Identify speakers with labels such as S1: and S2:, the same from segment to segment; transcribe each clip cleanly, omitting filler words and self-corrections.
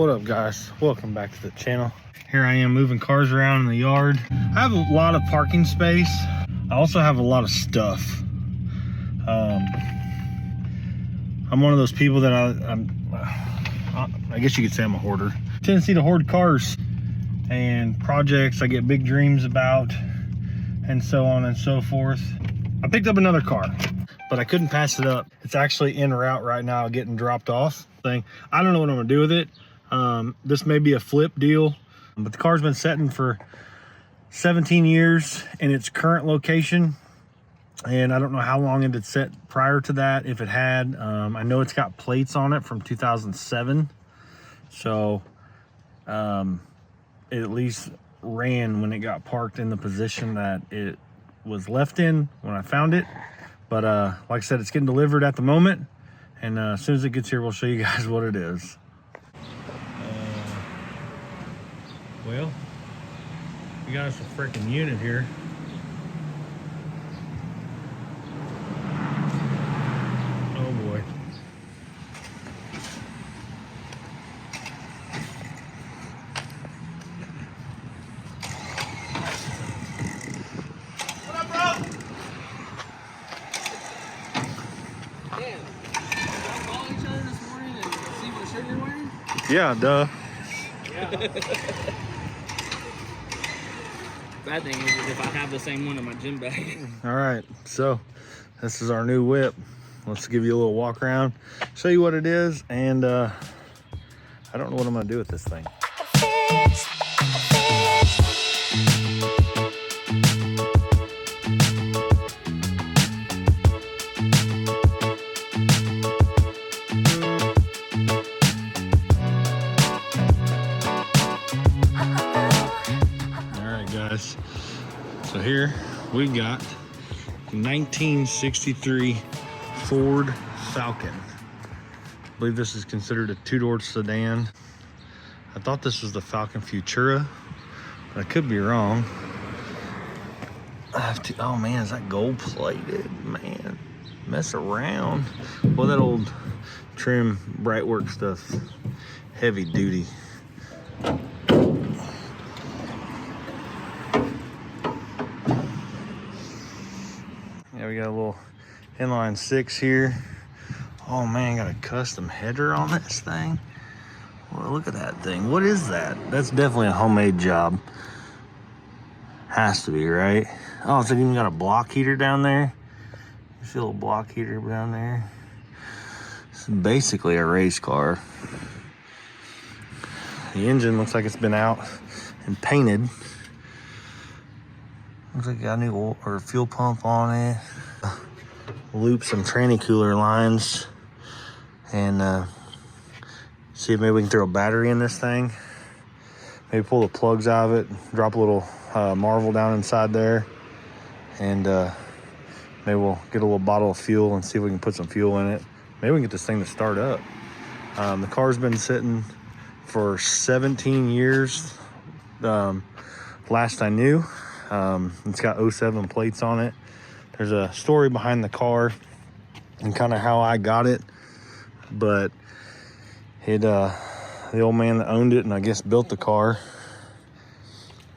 S1: What up, guys? Welcome back to the channel. Here I am moving cars around in the yard. I have a lot of parking space. I also have a lot of stuff. I'm one of those people that I guess you could say I'm a hoarder. Tendency to hoard cars and projects I get big dreams about, and so on and so forth. I picked up another car, but I couldn't pass it up. It's actually en route right now, getting dropped off. I don't know what I'm gonna do with it. This may be a flip deal, but the car's been sitting for 17 years in its current location, and I don't know how long it had sat prior to that, if it had. I know it's got plates on it from 2007, so it at least ran when it got parked in the position that it was left in when I found it. But like I said, it's getting delivered at the moment, and as soon as it gets here, we'll show you guys what it is. Well, we got us a freaking unit here. Oh boy.
S2: What up, bro? Damn. Did y'all call each other this morning and see what shirt you're wearing?
S1: Yeah, duh.
S2: Yeah. Bad thing is if I have the same one in my gym bag.
S1: All right, so this is our new whip. Let's give you a little walk around, show you what it is, and I don't know what I'm gonna do with this thing. So here we got 1963 Ford Falcon. I believe this is considered a two-door sedan. I thought this was the Falcon Futura, but I could be wrong. Oh man, is that gold plated? Man, mess around. Well, that old trim Brightwork stuff, heavy duty. Yeah, we got a little inline 6 here. Oh man, got a custom header on this thing. Well, look at that thing. What is that? That's definitely a homemade job. Has to be, right? Oh, it's even got a block heater down there. You see a little block heater down there. It's basically a race car. The engine looks like it's been out and painted. Looks like it got a new oil or fuel pump on it. Loop some tranny cooler lines and see if maybe we can throw a battery in this thing. Maybe pull the plugs out of it, drop a little Marvel down inside there, and maybe we'll get a little bottle of fuel and see if we can put some fuel in it. Maybe we can get this thing to start up. The car's been sitting for 17 years. Last I knew. It's got 07 plates on it. There's a story behind the car and kind of how I got it, but the old man that owned it and I guess built the car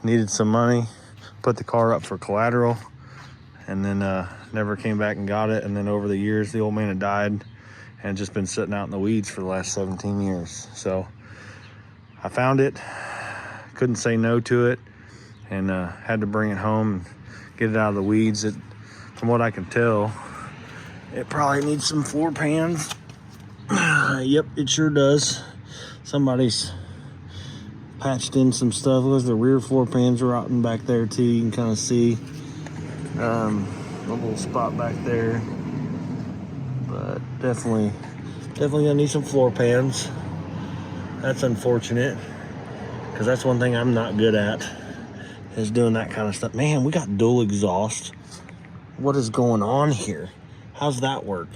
S1: needed some money, put the car up for collateral, and then never came back and got it. And then over the years, the old man had died and just been sitting out in the weeds for the last 17 years. So I found it, couldn't say no to it, and had to bring it home and get it out of the weeds. From what I can tell, it probably needs some floor pans. Yep, it sure does. Somebody's patched in some stuff. Look, the rear floor pans are rotting back there too. You can kind of see a little spot back there. But definitely gonna need some floor pans. That's unfortunate, because that's one thing I'm not good at, is doing that kind of stuff. Man, we got dual exhaust. What is going on here? How's that work?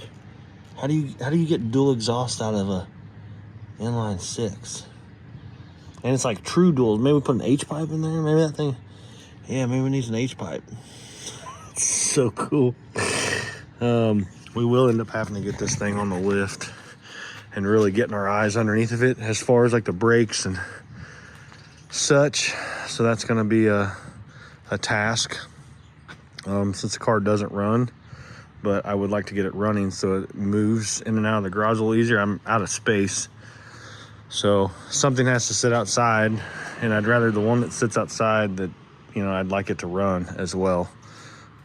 S1: How do you get dual exhaust out of a inline 6? And it's like true dual. Maybe we put an H pipe in there. Maybe that thing. Yeah, maybe it needs an H pipe. It's so cool. We will end up having to get this thing on the lift and really getting our eyes underneath of it as far as like the brakes and such. So that's going to be a task since the car doesn't run, but I would like to get it running so it moves in and out of the garage a little easier. I'm out of space, so something has to sit outside, and I'd rather the one that sits outside that, you know, I'd like it to run as well.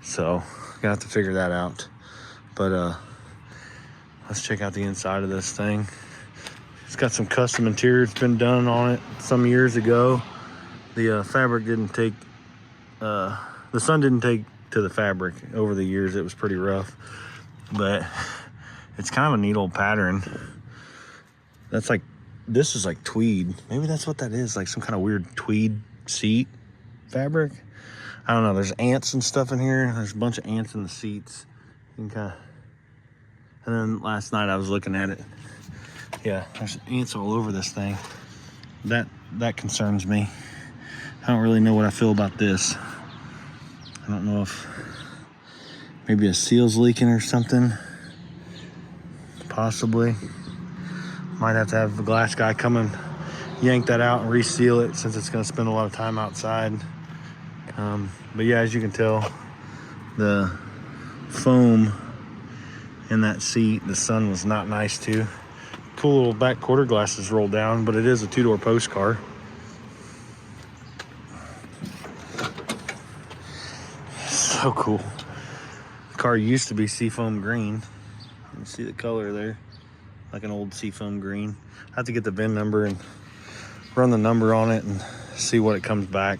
S1: So gonna have to figure that out. But let's check out the inside of this thing. It's got some custom interior that's been done on it some years ago. The fabric didn't take, the sun didn't take to the fabric over the years. It was pretty rough, but it's kind of a neat old pattern. That's like, this is like tweed. Maybe that's what that is, like some kind of weird tweed seat fabric. I don't know. There's ants and stuff in here. There's a bunch of ants in the seats. You can kind of, and then last night I was looking at it. Yeah, there's ants all over this thing. That concerns me. I don't really know what I feel about this. I don't know if maybe a seal's leaking or something. Possibly. Might have to have the glass guy come and yank that out and reseal it, since it's going to spend a lot of time outside. But yeah, as you can tell, the foam in that seat, the sun was not nice to. Cool little back quarter glasses rolled down, but it is a two-door post car. So cool. The car used to be seafoam green. You can see the color there, like an old seafoam green. I have to get the VIN number and run the number on it and see what it comes back.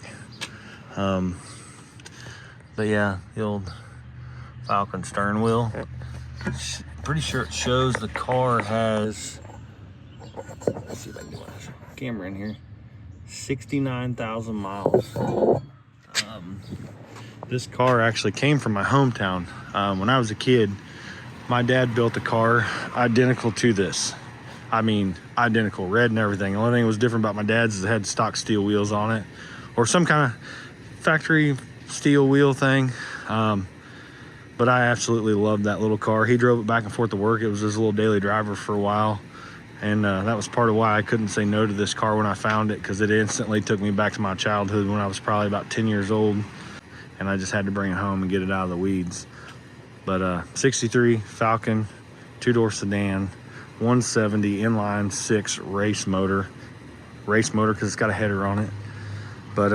S1: But yeah, the old Falcon stern wheel. Pretty sure it shows the car has, let's see if I can get my camera in here, 69,000 miles. This car actually came from my hometown. When I was a kid, my dad built a car identical to this. I mean, identical, red and everything. The only thing that was different about my dad's is it had stock steel wheels on it, or some kind of factory steel wheel thing. But I absolutely loved that little car. He drove it back and forth to work. It was his little daily driver for a while. And that was part of why I couldn't say no to this car when I found it, because it instantly took me back to my childhood when I was probably about 10 years old. And I just had to bring it home and get it out of the weeds. But 63 Falcon, two-door sedan, 170 inline 6 race motor because it's got a header on it. But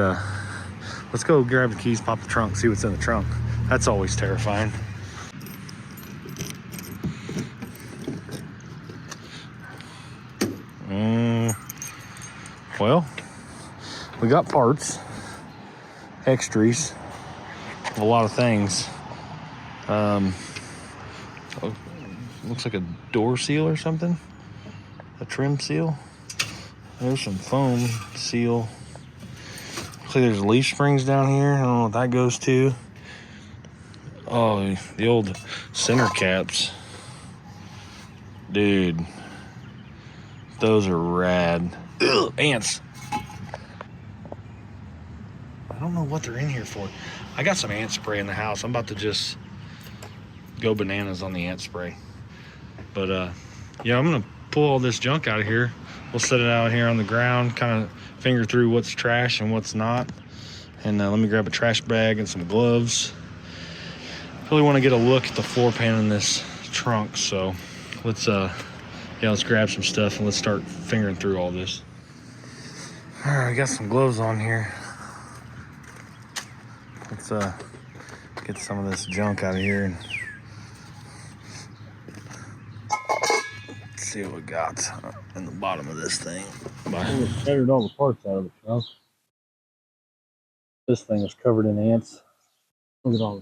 S1: let's go grab the keys, pop the trunk, see what's in the trunk. That's always terrifying. Well, we got parts, extras, a lot of things. Looks like a door seal or something, a trim seal. There's some foam seal. Looks like there's leaf springs down here. I don't know what that goes to. Oh, the old center caps. Dude, those are rad. Ugh, ants. I don't know what they're in here for. I got some ant spray in the house. I'm about to just go bananas on the ant spray. But yeah, I'm gonna pull all this junk out of here. We'll set it out here on the ground, kind of finger through what's trash and what's not. And let me grab a trash bag and some gloves. Really want to get a look at the floor pan in this trunk, so let's grab some stuff and let's start fingering through all this. All right, I got some gloves on here. Let's get some of this junk out of here and see what we got in the bottom of this thing. I scattered all the parts out of the trunk. This thing is covered in ants. Look at all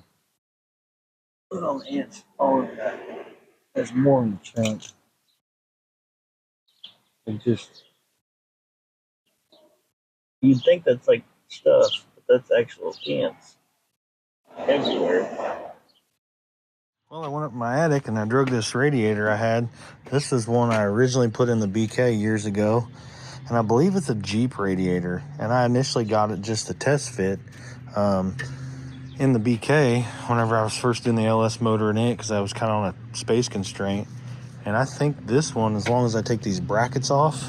S1: the ants all over that. There's more in the trunk. You'd think that's like stuff, but that's actual ants everywhere. Well, I went up in my attic and I drug this radiator I had. This is one I originally put in the BK years ago, and I believe it's a Jeep radiator. And I initially got it just to test fit in the BK whenever I was first doing the LS motor in it, because I was kind of on a space constraint. And I think this one, as long as I take these brackets off,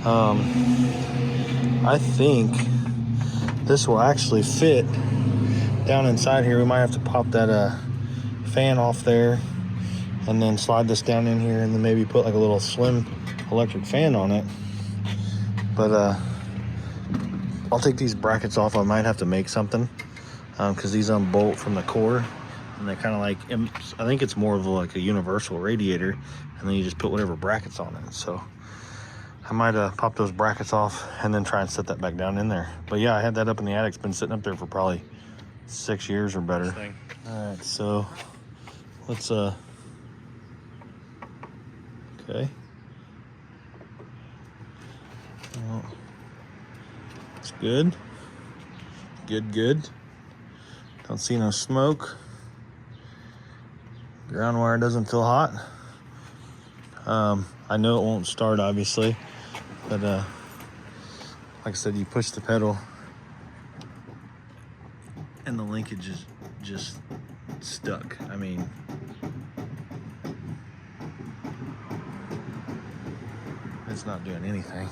S1: I think this will actually fit down inside here. We might have to pop that fan off there and then slide this down in here and then maybe put like a little slim electric fan on it. But I'll take these brackets off. I might have to make something because these unbolt from the core, and they kind of like, I think it's more of like a universal radiator, and then you just put whatever brackets on it. So I might pop those brackets off and then try and set that back down in there. But yeah, I had that up in the attic. It's been sitting up there for probably 6 years or better. All right, so let's okay. Well, it's good. Good. Don't see no smoke. Ground wire doesn't feel hot. I know it won't start, obviously, but like I said, you push the pedal and the linkage is just stuck. I mean, it's not doing anything.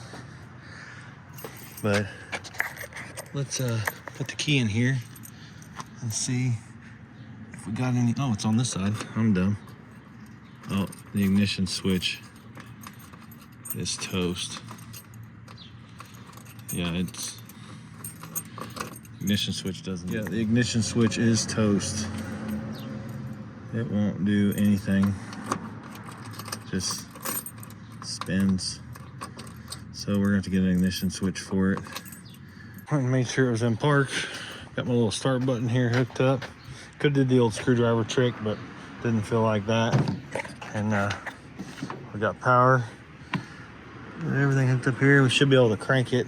S1: But let's put the key in here and see if we got any. Oh, it's on this side. I'm dumb. Oh, the ignition switch is toast. Yeah, it's ignition switch doesn't. Yeah, the ignition switch is toast. It won't do anything. Just spins. So we're gonna have to get an ignition switch for it. I made sure it was in park. Got my little start button here hooked up. Could do the old screwdriver trick, but didn't feel like that. And we got power. Got everything hooked up here. We should be able to crank it.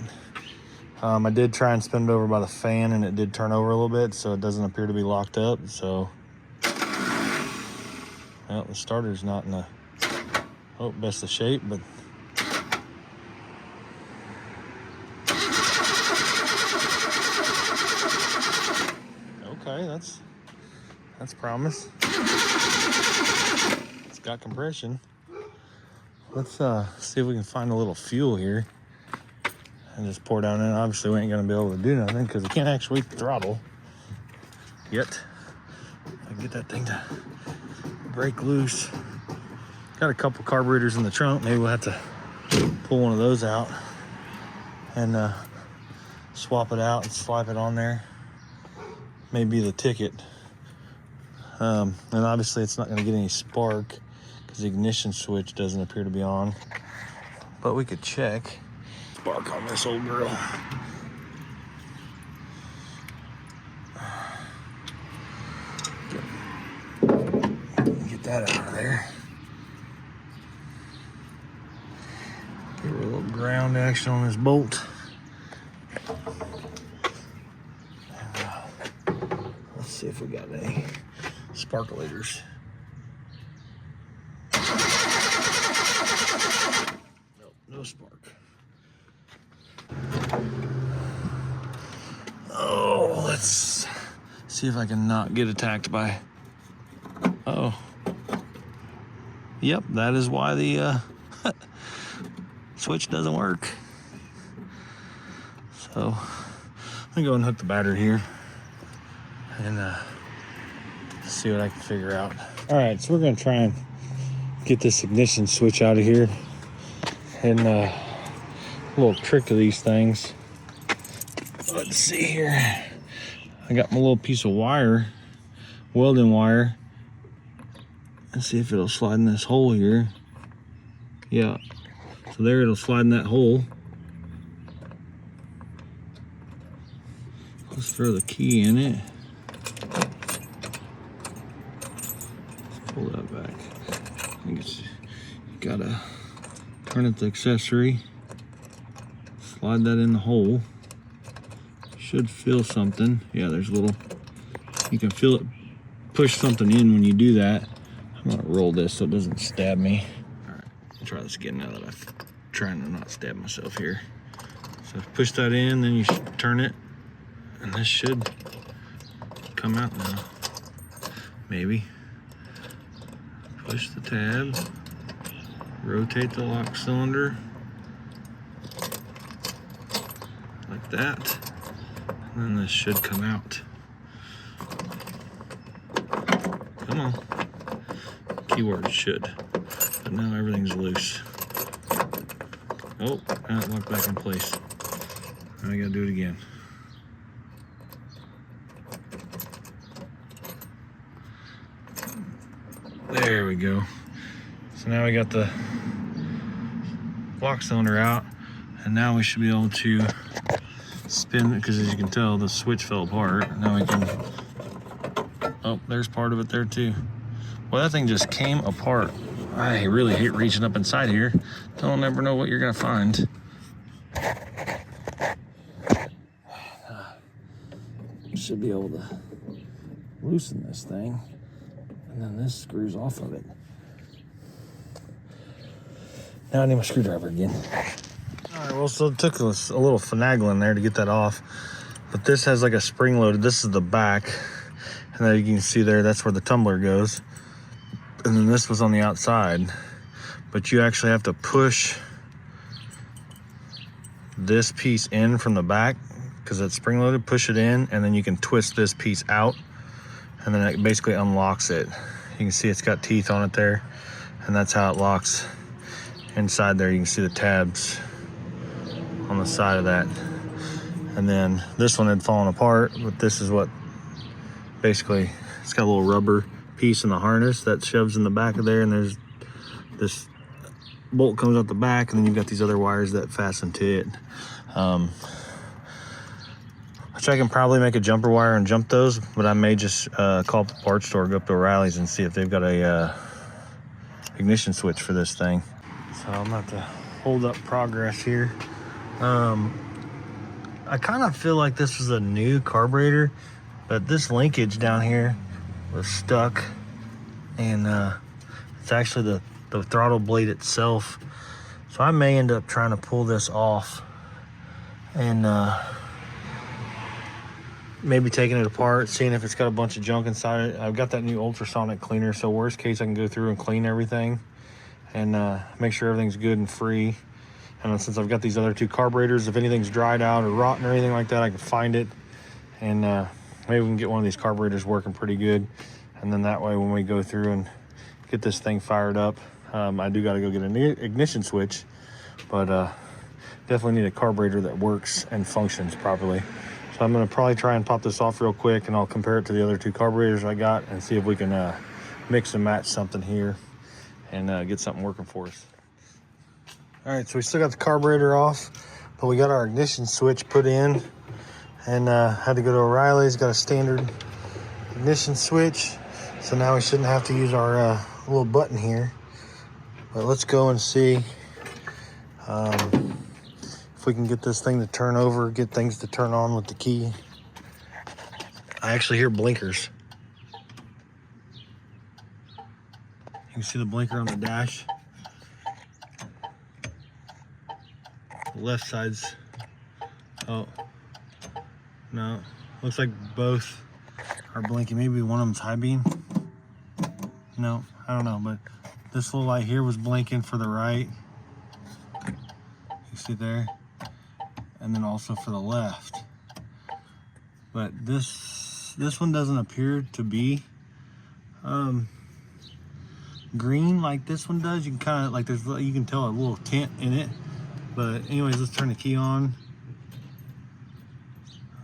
S1: I did try and spin it over by the fan, and it did turn over a little bit, so it doesn't appear to be locked up. So, well, the starter's not in the best of shape, but okay, that's promise. It's got compression. Let's see if we can find a little fuel here and just pour down in. Obviously, we ain't gonna be able to do nothing because we can't actually throttle yet. I get that thing to break loose. Got a couple carburetors in the trunk. Maybe we'll have to pull one of those out and swap it out and slap it on there. Maybe the ticket. And obviously it's not going to get any spark because the ignition switch doesn't appear to be on. But we could check spark on this old girl. Get that out of there. Give her a little ground action on this bolt. Let's see if we got any sparkulators. Nope, no spark. Oh, let's see if I can not get attacked by. Oh. Yep, that is why the switch doesn't work. So I'm gonna go and hook the battery here and see what I can figure out. All right, so we're gonna try and get this ignition switch out of here. And a little trick to these things. Let's see here. I got my little piece of wire, welding wire. Let's see if it'll slide in this hole here. Yeah, so there it'll slide in that hole. Let's throw the key in it. Let's pull that back. I think it's, you gotta turn it to accessory. Slide that in the hole. Should feel something. Yeah, there's a little, you can feel it push something in when you do that. I'm gonna roll this so it doesn't stab me. All right, I'll try this again now that I'm trying to not stab myself here. So push that in, then you turn it, and this should come out now. Maybe. push the tab, rotate the lock cylinder like that, and then this should come out. Come on. Keyword should. But now everything's loose. Oh, now it locked back in place. Now I gotta do it again. There we go. So now we got the lock cylinder out, and now we should be able to spin, because as you can tell, the switch fell apart. Now we can, oh, there's part of it there too. Well, that thing just came apart. I really hate reaching up inside here. Don't ever know what you're gonna find. Should be able to loosen this thing, and then this screws off of it. Now I need my screwdriver again. All right, well, so it took us a little finagling there to get that off, but this has like a spring loaded. This is the back, and then you can see there, that's where the tumbler goes. And then this was on the outside, but you actually have to push this piece in from the back because it's spring loaded, push it in, and then you can twist this piece out, and then it basically unlocks it. You can see it's got teeth on it there, and that's how it locks inside there. You can see the tabs on the side of that. And then this one had fallen apart, but this is what basically, it's got a little rubber piece in the harness that shoves in the back of there, and there's this bolt comes out the back, and then you've got these other wires that fasten to it. Which I can probably make a jumper wire and jump those, but I may just call up the parts store, go up to O'Reilly's and see if they've got a ignition switch for this thing. So I'm about to hold up progress here. I kind of feel like this was a new carburetor, but this linkage down here was stuck, and it's actually the throttle blade itself. So I may end up trying to pull this off and maybe taking it apart, seeing if it's got a bunch of junk inside it. I've got that new ultrasonic cleaner, so worst case I can go through and clean everything and make sure everything's good and free. And since I've got these other two carburetors, if anything's dried out or rotten or anything like that, I can find it, and maybe we can get one of these carburetors working pretty good. And then that way when we go through and get this thing fired up, I do got to go get an ignition switch, but definitely need a carburetor that works and functions properly. So I'm going to probably try and pop this off real quick, and I'll compare it to the other two carburetors I got and see if we can mix and match something here and get something working for us. All right, so we still got the carburetor off, but we got our ignition switch put in, and had to go to O'Reilly's, got a standard ignition switch. So now we shouldn't have to use our little button here. But let's go and see if we can get this thing to turn over, get things to turn on with the key. I actually hear blinkers. You can see the blinker on the dash. The left side's, oh, no, looks like both are blinking. Maybe one of them's high beam. No, I don't know, but this little light here was blinking for the right. You see there? And then also for the left. But this one doesn't appear to be green like this one does. You can kind of, like, you can tell a little tint in it. But anyways, let's turn the key on.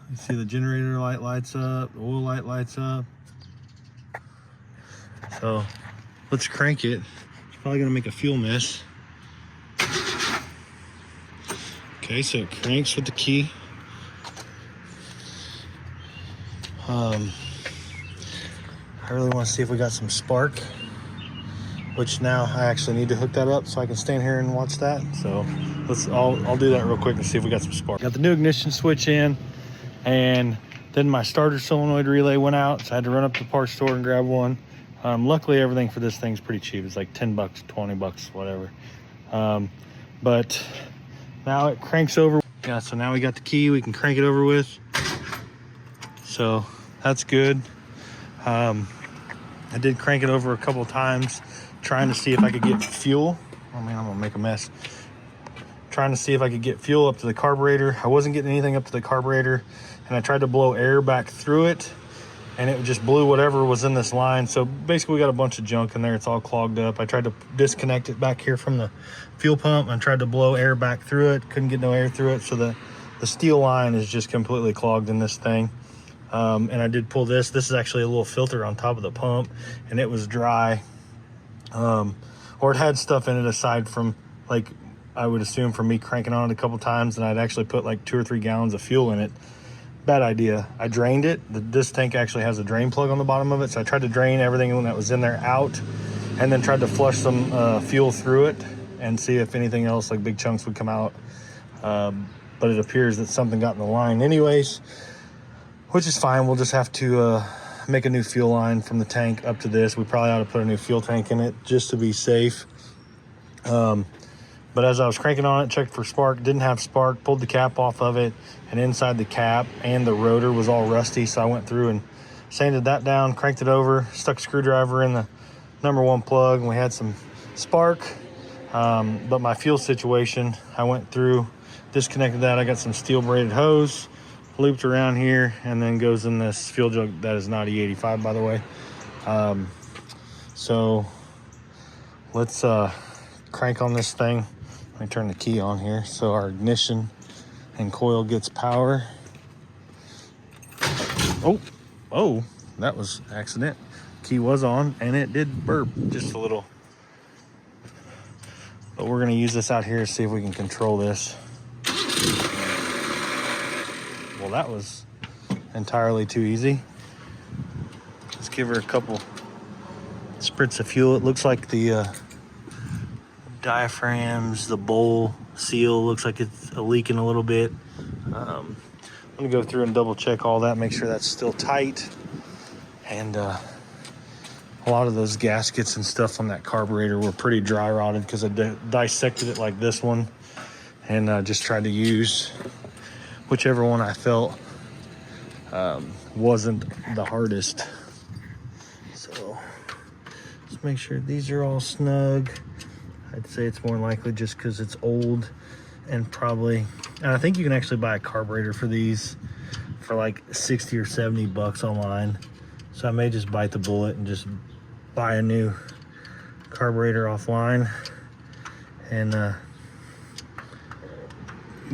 S1: You see the generator light lights up, the oil light lights up. So let's crank it. It's probably gonna make a fuel mess. Okay, so it cranks with the key. I really want to see if we got some spark, which now I actually need to hook that up so I can stand here and watch that. So I'll do that real quick and see if we got some spark. Got the new ignition switch in, and then my starter solenoid relay went out, so I had to run up to the parts store and grab one. Luckily everything for this thing's pretty cheap. It's like 10 bucks, 20 bucks, whatever. But now it cranks over. Yeah, so now we got the key we can crank it over with. So that's good. I did crank it over a couple times, trying to see if I could get fuel. Oh man, I'm gonna make a mess. Trying to see if I could get fuel up to the carburetor. I wasn't getting anything up to the carburetor, and I tried to blow air back through it, and it just blew whatever was in this line. So basically we got a bunch of junk in there. It's all clogged up. I tried to disconnect it back here from the fuel pump and tried to blow air back through it. Couldn't get no air through it. So the steel line is just completely clogged in this thing. And I did pull this. This is actually a little filter on top of the pump, and it was dry. Or it had stuff in it aside from, like, I would assume from me cranking on it a couple times, and I'd actually put like 2 or 3 gallons of fuel in it. Bad idea. I drained it. This tank actually has a drain plug on the bottom of it, so I tried to drain everything that was in there out, and then tried to flush some fuel through it and see if anything else, like big chunks, would come out. But it appears that something got in the line anyways, which is fine. We'll just have to make a new fuel line from the tank up to this. We probably ought to put a new fuel tank in it just to be safe. But as I was cranking on it, checked for spark, didn't have spark, pulled the cap off of it, and inside the cap and the rotor was all rusty. So I went through and sanded that down, cranked it over, stuck a screwdriver in the #1 plug, and we had some spark. But my fuel situation, I went through, disconnected that. I got some steel braided hose, looped around here, and then goes in this fuel jug. That is not E85, by the way. So let's crank on this thing. Let me turn the key on here so our ignition and coil gets power. Oh, that was accident. Key was on and it did burp just a little. But we're gonna use this out here to see if we can control this. Well, that was entirely too easy. Let's give her a couple spritz of fuel. It looks like the diaphragms, the bowl seal, looks like it's leaking a little bit. I'm gonna go through and double check all that, make sure that's still tight. And a lot of those gaskets and stuff on that carburetor were pretty dry rotted because I dissected it like this one, and just tried to use whichever one I felt wasn't the hardest. So let's make sure these are all snug. I'd say it's more likely just because it's old, and probably, and I think you can actually buy a carburetor for these for like 60 or 70 bucks online. So I may just bite the bullet and just buy a new carburetor offline and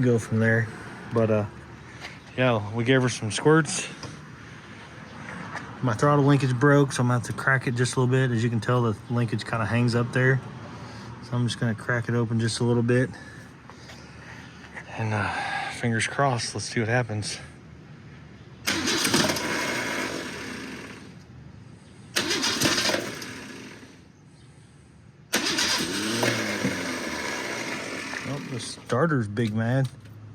S1: go from there. But yeah, we gave her some squirts. My throttle linkage broke, so I'm gonna have to crack it just a little bit. As you can tell, the linkage kind of hangs up there. So I'm just gonna crack it open just a little bit. And fingers crossed, let's see what happens. Oh, the starter's big mad.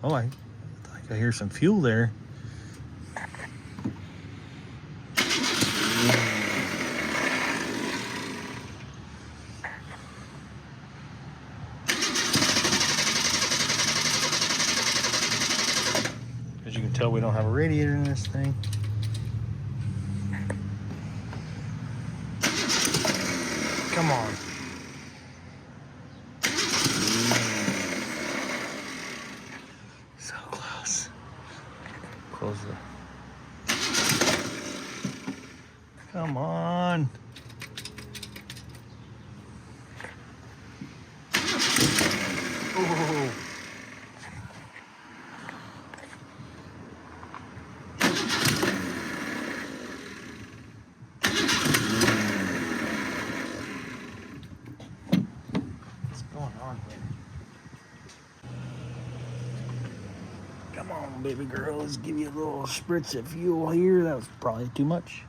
S1: Oh, I think I hear some fuel there. As you can tell, we don't have a radiator in this thing. Come on. So close. Close the... Come on. Oh. Come on, baby girl, let's give you a little spritz of fuel here. That was probably too much.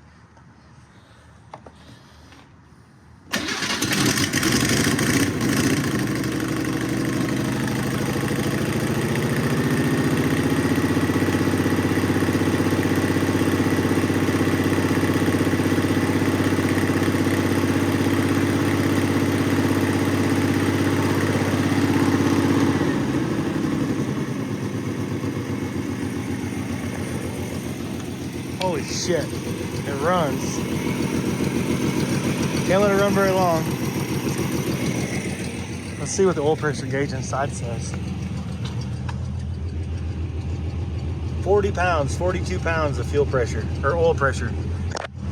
S1: Holy shit, it runs. Can't let it run very long. Let's see what the oil pressure gauge inside says. 40 pounds, 42 pounds of fuel pressure, or oil pressure.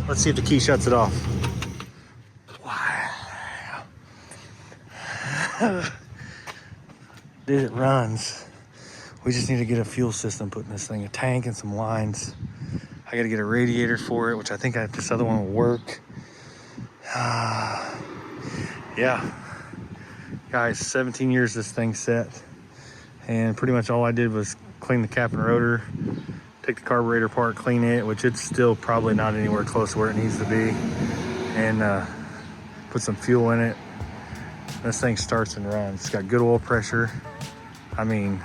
S1: Let's see if the key shuts it off. Dude, it runs. We just need to get a fuel system put in this thing, a tank and some lines. I gotta get a radiator for it, which I think this other one will work. Yeah. Guys, 17 years this thing set. And pretty much all I did was clean the cap and rotor, take the carburetor apart, clean it, which it's still probably not anywhere close to where it needs to be. And put some fuel in it. This thing starts and runs. It's got good oil pressure. I mean,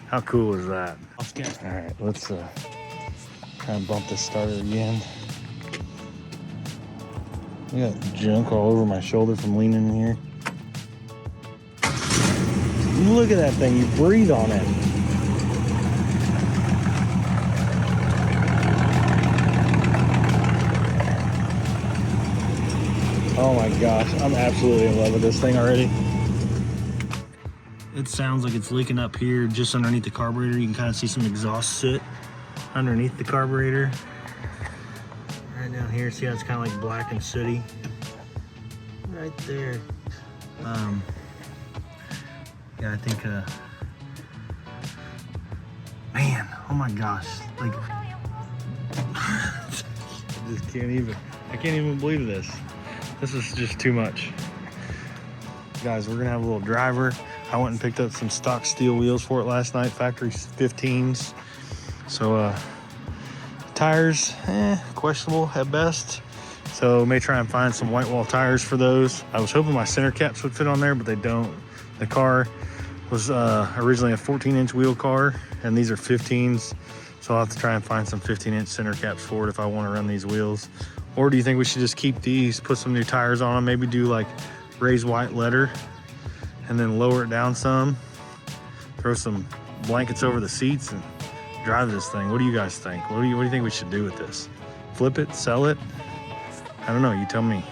S1: how cool is that? All right, let's try and bump this starter again. I got junk all over my shoulder from leaning in here. Look at that thing, you breathe on it. Oh my gosh, I'm absolutely in love with this thing already. It sounds like it's leaking up here just underneath the carburetor. You can kind of see some exhaust soot underneath the carburetor. Right down here, see how it's kind of like black and sooty? Right there. Yeah, I think, man, oh my gosh. Like, I can't even believe this. This is just too much. Guys, we're gonna have a little driver. I went and picked up some stock steel wheels for it last night, factory 15s. So tires, questionable at best. So may try and find some white wall tires for those. I was hoping my center caps would fit on there, but they don't. The car was originally a 14-inch wheel car, and these are 15s. So I'll have to try and find some 15-inch center caps for it if I want to run these wheels. Or do you think we should just keep these, put some new tires on them, maybe do like raised white leather, and then lower it down some, throw some blankets over the seats and drive this thing? What do you guys think? What do you think we should do with this? Flip it, sell it? I don't know, you tell me.